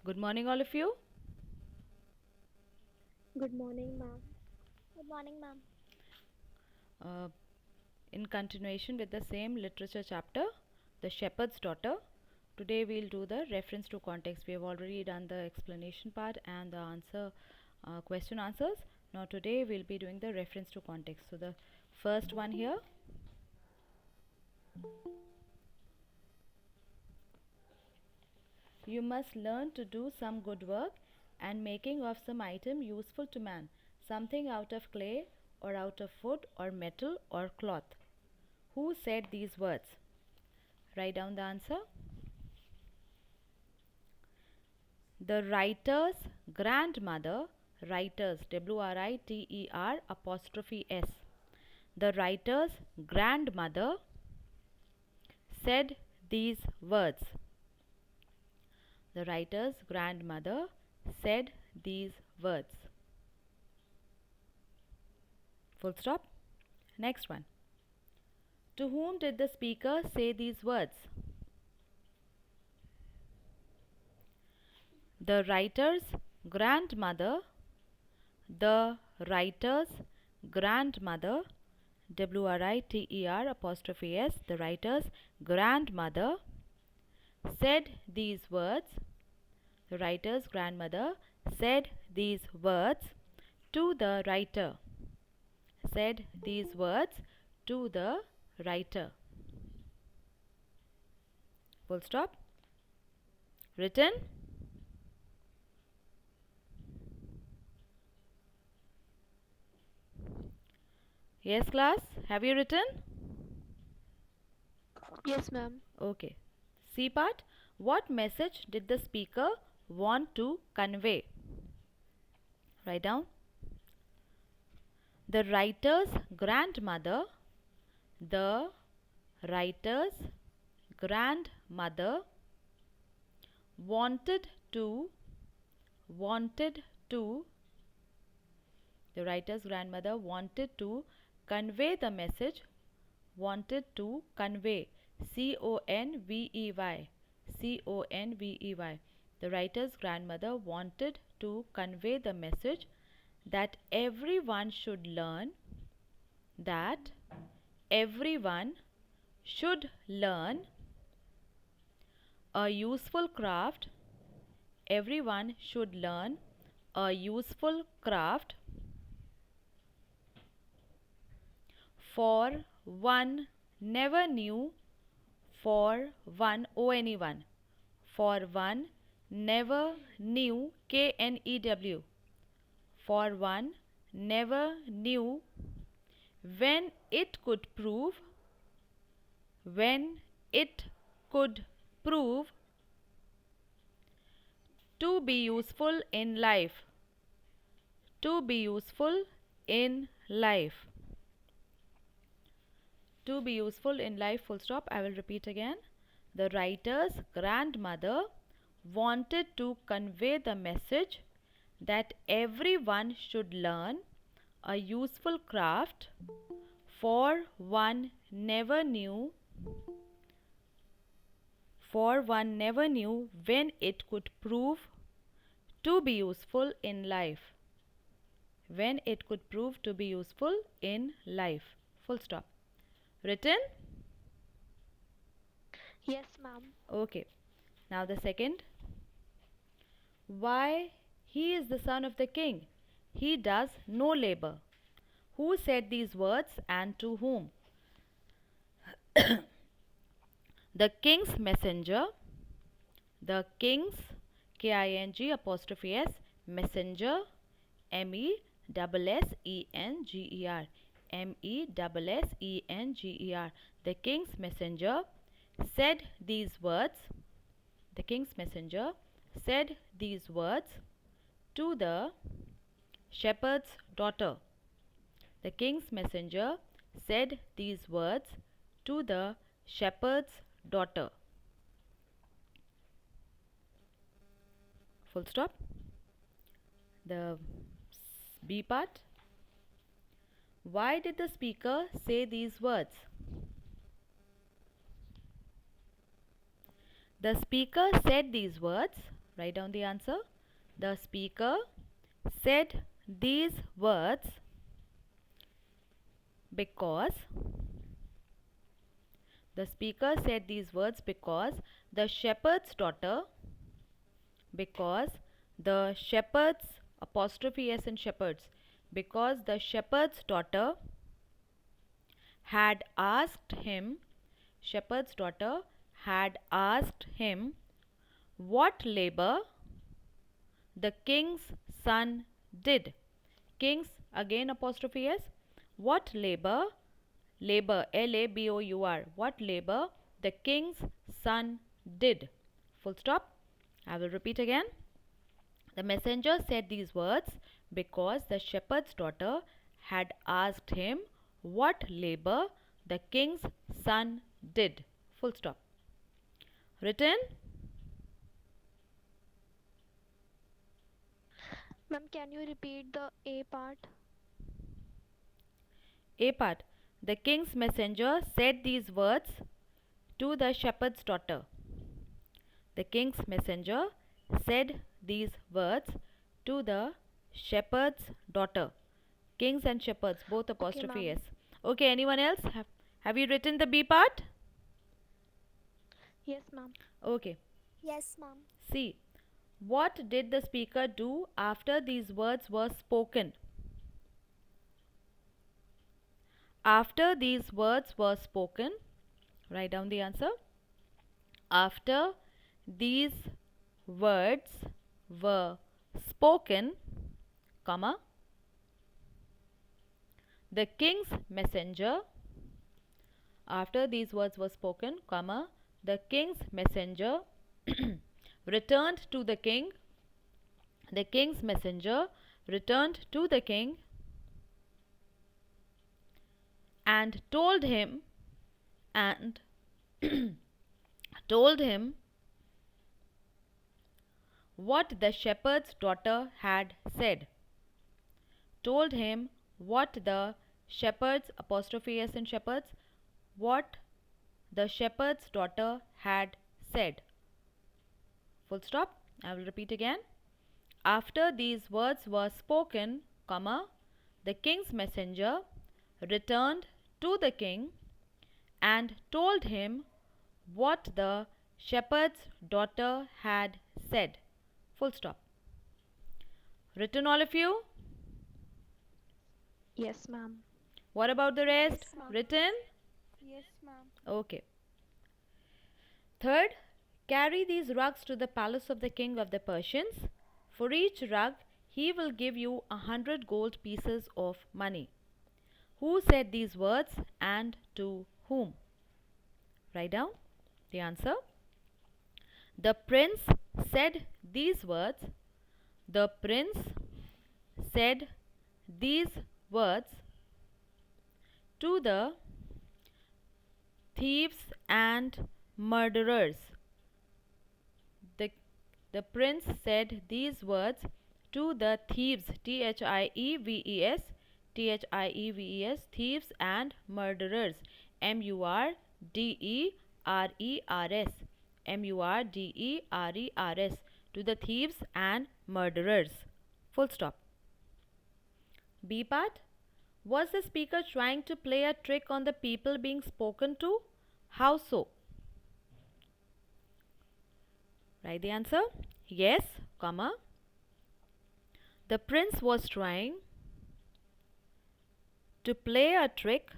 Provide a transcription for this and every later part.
Good morning, all of you. Good morning, ma'am. Good morning, ma'am. Uh, in continuation with the same literature chapter, The Shepherd's Daughter, today we'll do the reference to context. We have already done the explanation part and the question answers. Now, today we'll be doing the reference to context. So, the first one here. You must learn to do some good work and making of some item useful to man, something out of clay or out of wood or metal or cloth. Who said these words? Write down the answer. The writer's grandmother, writers, WRITER apostrophe S. The writer's grandmother said these words. The writer's grandmother said these words. Full stop. Next one. To whom did the speaker say these words? The writer's grandmother. The writer's grandmother, WRITER apostrophe S, the writer's grandmother said these words. The writer's grandmother said these words to the writer. Said these words to the writer. Full stop. Written. Yes, class. Have you written? Yes, ma'am. Okay. C part. What message did the speaker want to convey? Write down. The writer's grandmother. The writer's grandmother wanted to wanted to the writer's grandmother wanted to convey the message. Wanted to convey. CONVEY. CONVEY. The writer's grandmother wanted to convey the message that everyone should learn. That everyone should learn a useful craft. Everyone should learn a useful craft, for one never knew. For one, O anyone. For one never knew, KNEW. For one never knew when it could prove. When it could prove to be useful in life. To be useful in life. To be useful in life, full stop. I will repeat again. The writer's grandmother wanted to convey the message that everyone should learn a useful craft, for one never knew. For one never knew when it could prove to be useful in life. When it could prove to be useful in life. Full stop. Written? Yes, ma'am. Okay. Now the second. Why, he is the son of the king. He does no labor. Who said these words and to whom? The king's messenger. The king's, KING apostrophe S, messenger, MESSENGER. MESSENGER. The king's messenger said these words. The king's messenger said these words to the shepherd's daughter. The king's messenger said these words to the shepherd's daughter. Full stop. The B part. Why did the speaker say these words? The speaker said these words Write down the answer. The speaker said these words because the shepherd's daughter, because the shepherd's apostrophe s in shepherds, because the shepherd's daughter had asked him, what labor the king's son did. King's, again apostrophe s. What labor, L-A-B-O-U-R, what labor the king's son did. Full stop. I will repeat again. The messenger said these words because the shepherd's daughter had asked him what labor the king's son did. Full stop. Written? Ma'am, can you repeat the A part? A part. The king's messenger said these words to the shepherd's daughter. The king's messenger said these words to the shepherd's daughter. Kings and shepherds, both apostrophe ma'am. s. Okay, anyone else? Have you written the B part? Yes, ma'am. Okay. Yes, ma'am. See, what did the speaker do after these words were spoken? After these words were spoken, write down the answer. After these words were spoken, comma, the king's messenger, after these words were spoken, comma, the king's messenger returned to the king. The king's messenger returned to the king and told him what the shepherd's daughter had said. Told him what the shepherd's, apostrophe s in shepherds, what the shepherd's daughter had said. Full stop. I will repeat again. After these words were spoken, comma, the king's messenger returned to the king and told him what the shepherd's daughter had said. Full stop. Written, all of you? Yes, ma'am. What about the rest? Yes, ma'am. Written? Yes, ma'am. Okay. Third, carry these rugs to the palace of the king of the Persians. For each rug, he will give you 100 gold pieces of money. Who said these words and to whom? Write down the answer. The prince said these words. The prince said these words to the thieves and murderers. The prince said these words to the thieves, Thieves, thieves and murderers, Murders, Murders, to the thieves and murderers. Full stop. B part. Was the speaker trying to play a trick on the people being spoken to? How so? Write the answer. Yes, comma. The prince was trying to play a trick.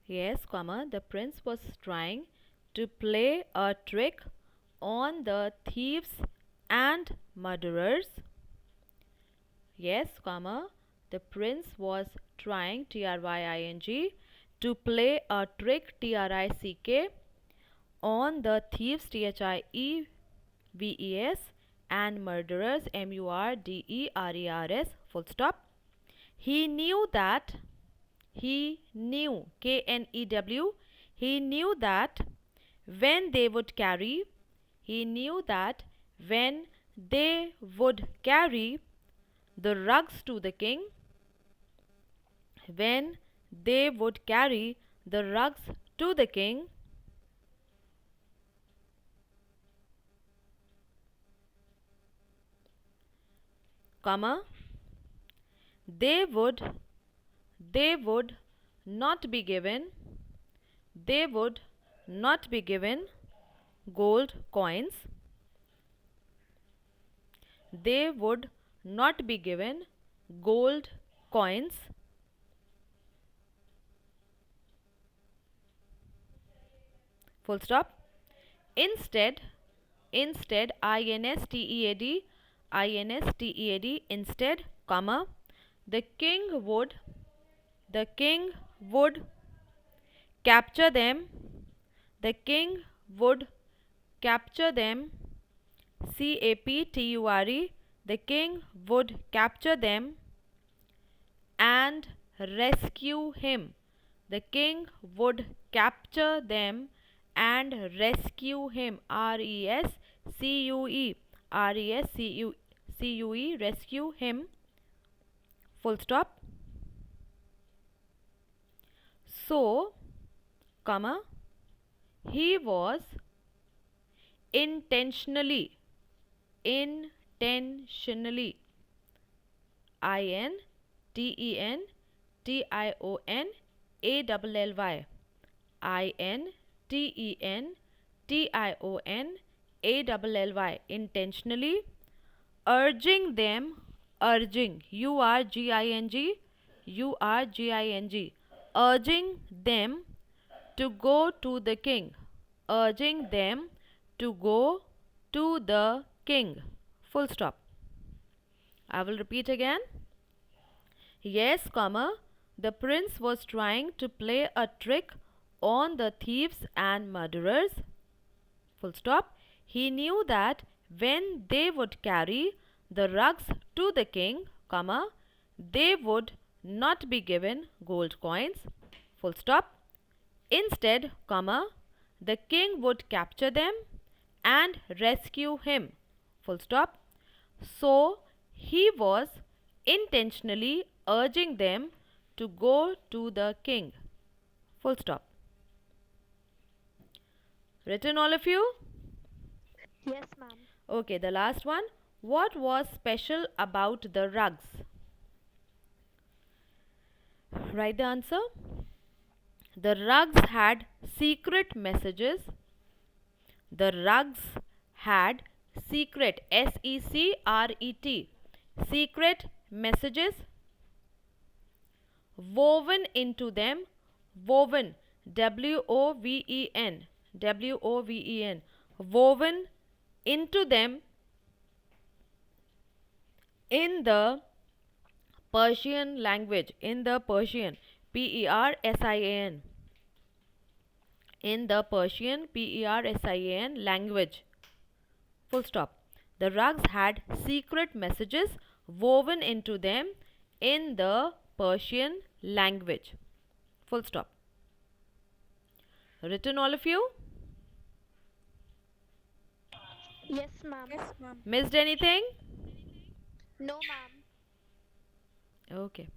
Yes, comma. The prince was trying to play a trick on the thieves and murderers. Yes, comma. The prince was trying, T-R-Y-I-N-G, to play a trick, T-R-I-C-K, on the thieves, Thieves, and murderers, Murders, full stop. He knew, K-N-E-W, he knew that when they would carry the rugs to the king, when they would carry the rugs to the king, comma, they would not be given, they would not be given gold coins, they would not be given gold coins, full stop. Instead, instead, instead, comma, the king would capture them, the king would capture them, capture, the king would capture them and rescue him, the king would capture them and rescue him, rescue him, full stop. So, comma, he was intentionally, intentionally, intentionally, urging them, urging, urging them to go to the king, urging them to go to the king, full stop. I will repeat again. Yes, comma, the prince was trying to play a trick on the thieves and murderers, full stop. He knew that when they would carry the rugs to the king, comma, they would not be given gold coins, full stop. Instead, comma, the king would capture them and rescue him, full stop. So, he was intentionally urging them to go to the king, full stop. Written, all of you? Yes, ma'am. Okay, the last one. What was special about the rugs? Write the answer. The rugs had secret messages. The rugs had secret, secret, secret messages woven into them, woven, woven, woven, woven into them in the Persian language, in the Persian, Persian, in the Persian, Persian language, full stop. The rugs had secret messages woven into them in the Persian language, full stop. Written, all of you? Yes, ma'am. Yes, ma'am. Missed anything? No, ma'am. Okay.